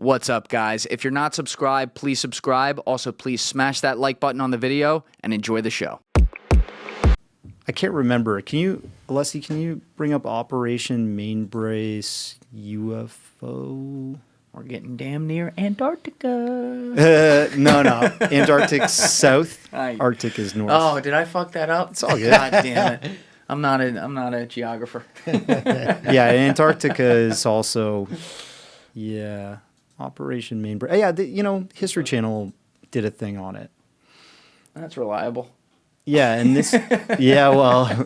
What's up, guys? If you're not subscribed, please subscribe. Also, please smash that like button on the video and enjoy the show. I can't remember. Alessi, can you bring up Operation Mainbrace UFO? We're getting damn near Antarctica. No. Antarctic's south. Arctic is north. Oh, did I fuck that up? It's all good. God damn it. I'm not a geographer. Yeah, Antarctica is also, Operation Mainbrace. Yeah, History Channel did a thing on it. That's reliable. Yeah, and this, well,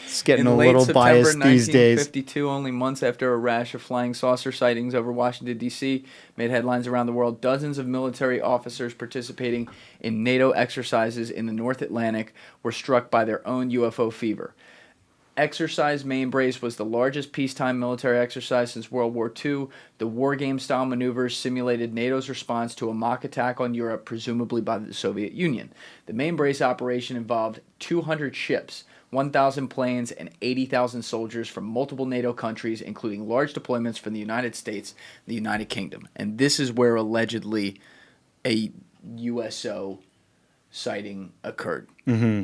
it's getting a little biased these days. In late September 1952, only months after a rash of flying saucer sightings over Washington, D.C. made headlines around the world, dozens of military officers participating in NATO exercises in the North Atlantic were struck by their own UFO fever. Exercise Mainbrace was the largest peacetime military exercise since World War II. The war game-style maneuvers simulated NATO's response to a mock attack on Europe, presumably by the Soviet Union. The Mainbrace operation involved 200 ships, 1,000 planes, and 80,000 soldiers from multiple NATO countries, including large deployments from the United States and the United Kingdom. And this is where allegedly a USO sighting occurred. Mm-hmm.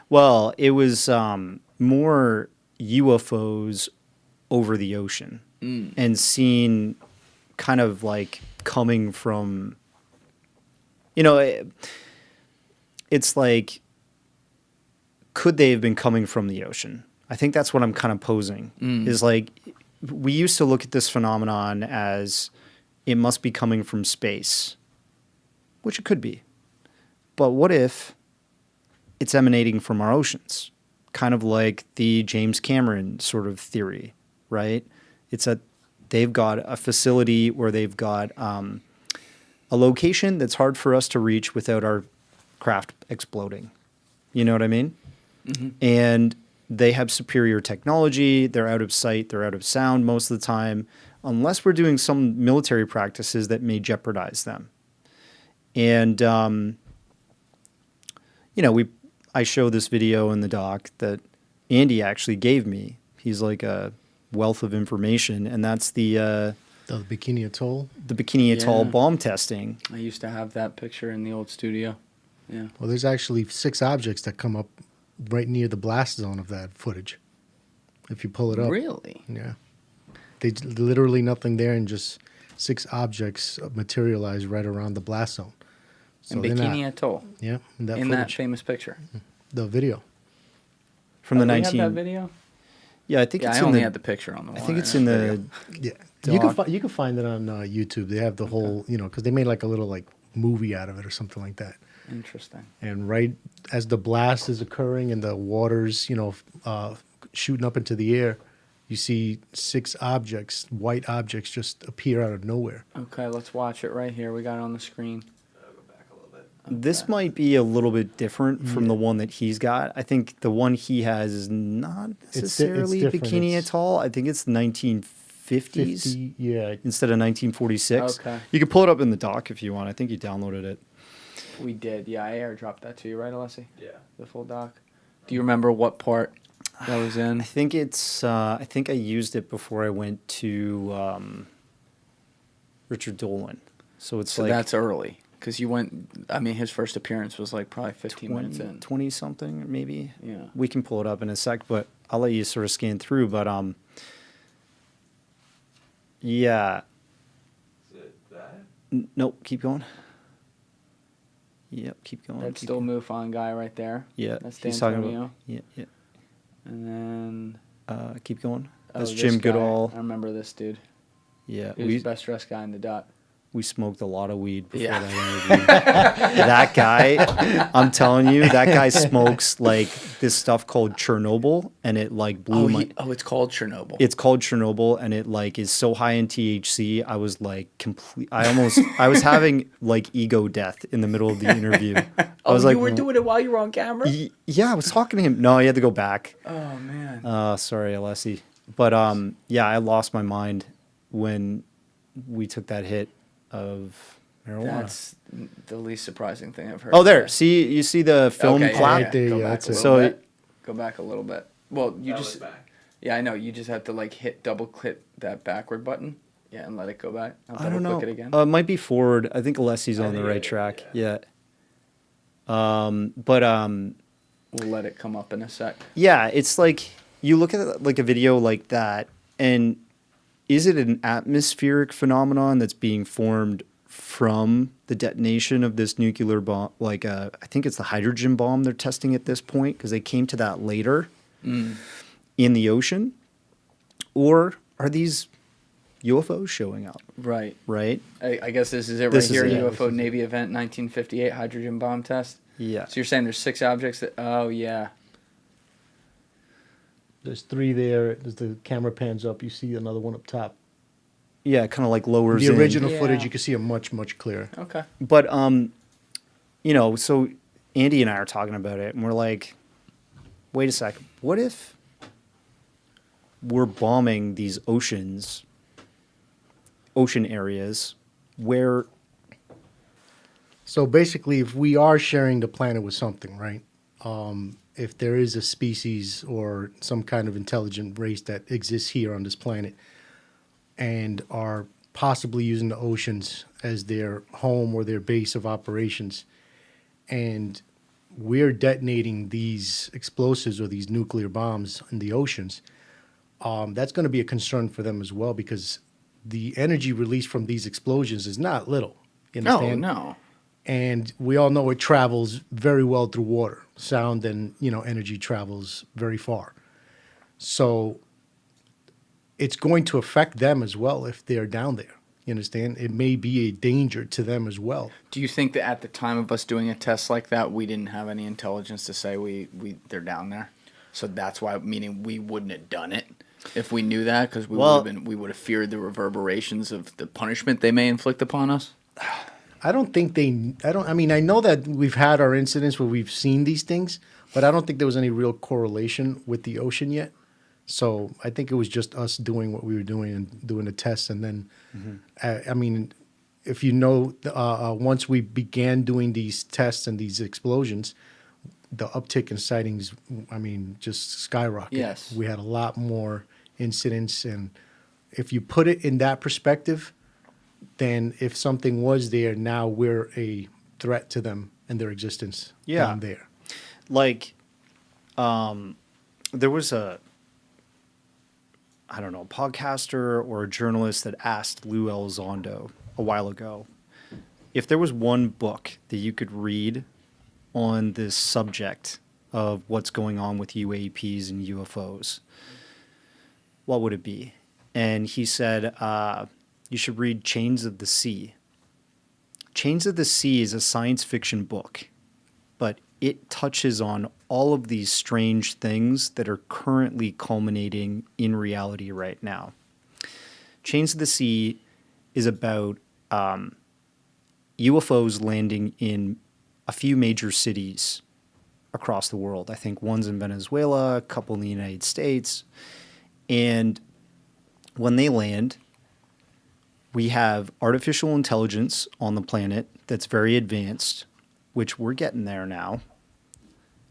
Well, it was more UFOs over the ocean and seen kind of like coming from, it's like, could they have been coming from the ocean? I think that's what I'm kind of posing is like, we used to look at this phenomenon as it must be coming from space, which it could be. But what if it's emanating from our oceans? Kind of like the James Cameron sort of theory, right? It's that they've got a facility where they've got a location that's hard for us to reach without our craft exploding. You know what I mean? Mm-hmm. And they have superior technology. They're out of sight. They're out of sound most of the time, unless we're doing some military practices that may jeopardize them. And, I show this video in the doc that Andy actually gave me. He's like a wealth of information, and that's the Bikini Atoll? The Bikini Atoll bomb testing. I used to have that picture in the old studio. Yeah. Well, there's actually 6 objects that come up right near the blast zone of that footage. If you pull it up. Really? Yeah. There's literally nothing there, and just 6 objects materialize right around the blast zone. So in Bikini Atoll. Yeah. In that famous picture. The video. From the Do 19... you have that video? Yeah, I think it's I only had the picture on the wall. I think it's in the... Yeah. Doc. You can find it on YouTube. They have the whole, because they made like a little like movie out of it or something like that. Interesting. And right as the blast is occurring and the water's, shooting up into the air, you see 6 objects, white objects, just appear out of nowhere. Okay, let's watch it right here. We got it on the screen. This might be a little bit different from the one that he's got. I think the one he has is not necessarily Bikini Atoll. I think it's 1950s 50, yeah. instead of 1946. Okay. You can pull it up in the doc if you want. I think you downloaded it. We did. Yeah, I airdropped that to you, right, Alessi? Yeah. The full doc. Do you remember what part that was in? I think it's. I think I used it before I went to Richard Dolan. So like that's early. Because you went, his first appearance was like probably 15 minutes in. 20-something, maybe? Yeah. We can pull it up in a sec, but I'll let you sort of scan through. But, yeah. Is it that? Nope, keep going. Yep, keep going. That's still MUFON guy right there. Yeah. That's he's talking D'Antonio. about, yeah. And then... keep going. That's this Jim guy. Goodall. I remember this dude. Yeah. He was the best dressed guy in the doc. We smoked a lot of weed before Yeah. that interview. That guy, I'm telling you, that guy smokes like this stuff called Chernobyl, and it like blew my. It's called Chernobyl. It's called Chernobyl, and it like is so high in THC. I was like I was having like ego death in the middle of the interview. I was like, you were doing it while you were on camera? Yeah, I was talking to him. No, he had to go back. Oh man. Sorry, Alessi. But yeah, I lost my mind when we took that hit of marijuana. That's the least surprising thing I've heard. Oh, there. See, you see the film okay, clap? Right there, Go yeah, back that's a it. little So bit. Go back a little bit. Well, you That just was back. Yeah, I know. You just have to like double click that backward button. Yeah, and let it go back. I'll I don't know. double-click it again. It might be forward. I think Alessi's I on the think right it- track. yeah. Yeah. We'll let it come up in a sec. Yeah, it's like you look at like a video like that, and is it an atmospheric phenomenon that's being formed from the detonation of this nuclear bomb? Like, I think it's the hydrogen bomb they're testing at this point because they came to that later in the ocean, or are these UFOs showing up? Right. Right? I guess this is it This right is here. it. UFO Navy event 1958 hydrogen bomb test. Yeah. So you're saying there's 6 objects that? Oh yeah. There's 3 there. As the camera pans up, you see another one up top. Yeah, kind of like lowers The in. original Yeah. footage, you can see it much, much clearer. Okay. But you know, so Andy and I are talking about it, and we're like, wait a second, what if we're bombing these ocean areas where So basically, if we are sharing the planet with something, right? If there is a species or some kind of intelligent race that exists here on this planet and are possibly using the oceans as their home or their base of operations, and we're detonating these explosives or these nuclear bombs in the oceans, that's going to be a concern for them as well, because the energy released from these explosions is not little. You No, understand? no. And we all know it travels very well through water. Sound and, energy travels very far. So it's going to affect them as well if they're down there. You understand? It may be a danger to them as well. Do you think that at the time of us doing a test like that, we didn't have any intelligence to say they're down there? So that's why, meaning we wouldn't have done it if we knew that, because we would have feared the reverberations of the punishment they may inflict upon us. I mean, I know that we've had our incidents where we've seen these things, but I don't think there was any real correlation with the ocean yet. So I think it was just us doing what we were doing and doing the tests. And then, I mean, if you know, once we began doing these tests and these explosions, the uptick in sightings, I mean, just skyrocketed. Yes. We had a lot more incidents. And if you put it in that perspective, then if something was there, now we're a threat to them and their existence down there. like there was I don't know, a podcaster or a journalist that asked Lou Elizondo a while ago if there was one book that you could read on this subject of what's going on with UAPs and UFOs, what would it be? And he said, you should read Chains of the Sea. Chains of the Sea is a science fiction book, but it touches on all of these strange things that are currently culminating in reality right now. Chains of the Sea is about UFOs landing in a few major cities across the world. I think one's in Venezuela, a couple in the United States. And when they land, we have artificial intelligence on the planet that's very advanced, which we're getting there now.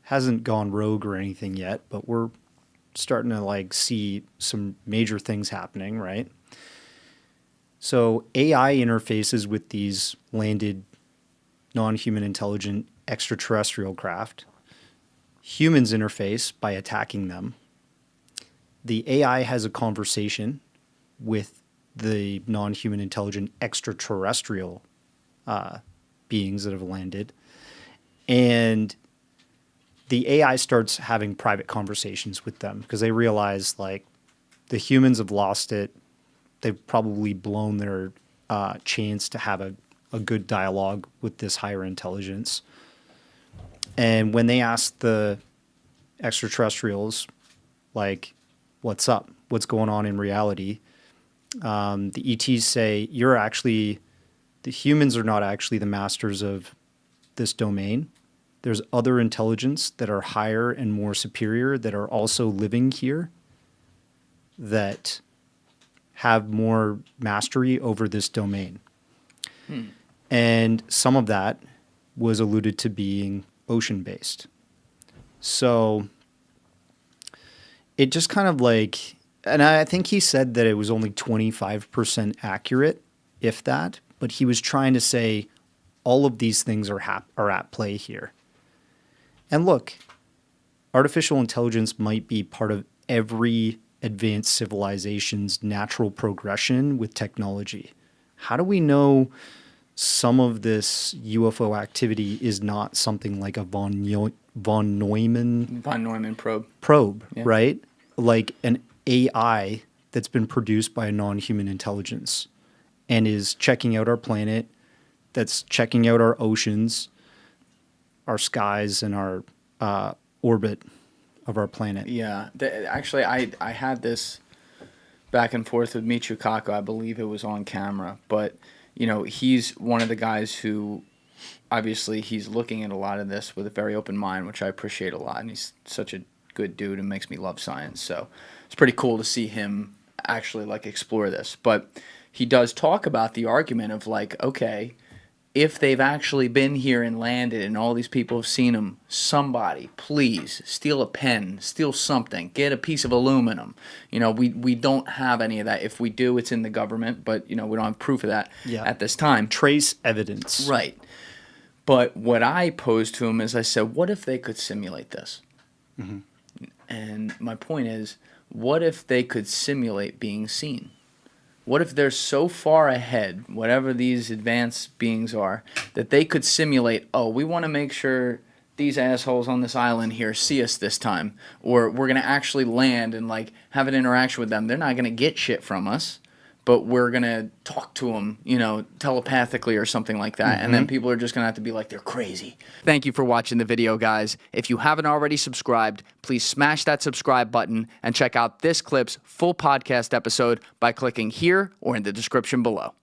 Hasn't gone rogue or anything yet, but we're starting to see some major things happening, right? So AI interfaces with these landed non-human intelligent extraterrestrial craft. Humans interface by attacking them. The AI has a conversation with the non-human intelligent extraterrestrial beings that have landed. And the AI starts having private conversations with them because they realize the humans have lost it. They've probably blown their chance to have a good dialogue with this higher intelligence. And when they ask the extraterrestrials, what's up? What's going on in reality? The ETs say, the humans are not actually the masters of this domain. There's other intelligence that are higher and more superior that are also living here that have more mastery over this domain. And some of that was alluded to being ocean-based. So it just kind of And I think he said that it was only 25% accurate, if that. But he was trying to say all of these things are at play here. And look, artificial intelligence might be part of every advanced civilization's natural progression with technology. How do we know some of this UFO activity is not something like a von Neumann probe, Yeah. right? Like an AI that's been produced by a non-human intelligence and is checking out our planet, that's checking out our oceans, our skies, and our orbit of our planet. Yeah. Actually, I had this back and forth with Michio Kaku. I believe it was on camera. But, you know, he's one of the guys who, obviously, he's looking at a lot of this with a very open mind, which I appreciate a lot. And he's such a good dude and makes me love science. So it's pretty cool to see him actually, like, explore this. But he does talk about the argument of, like, okay, if they've actually been here and landed and all these people have seen them, somebody, please, steal a pen, steal something, get a piece of aluminum. You know, we don't have any of that. If we do, it's in the government, but, you know, we don't have proof of that at this time. Trace evidence. Right. But what I posed to him is I said, what if they could simulate this? Mm-hmm. And my point is, what if they could simulate being seen? What if they're so far ahead, whatever these advanced beings are, that they could simulate, oh, we want to make sure these assholes on this island here see us this time, or we're going to actually land and, like, have an interaction with them. They're not going to get shit from us, but we're going to talk to them, you know, telepathically or something like that. And then people are just going to have to be like, they're crazy. Thank you for watching the video, guys. If you haven't already subscribed, please smash that subscribe button and check out this clip's full podcast episode by clicking here or in the description below.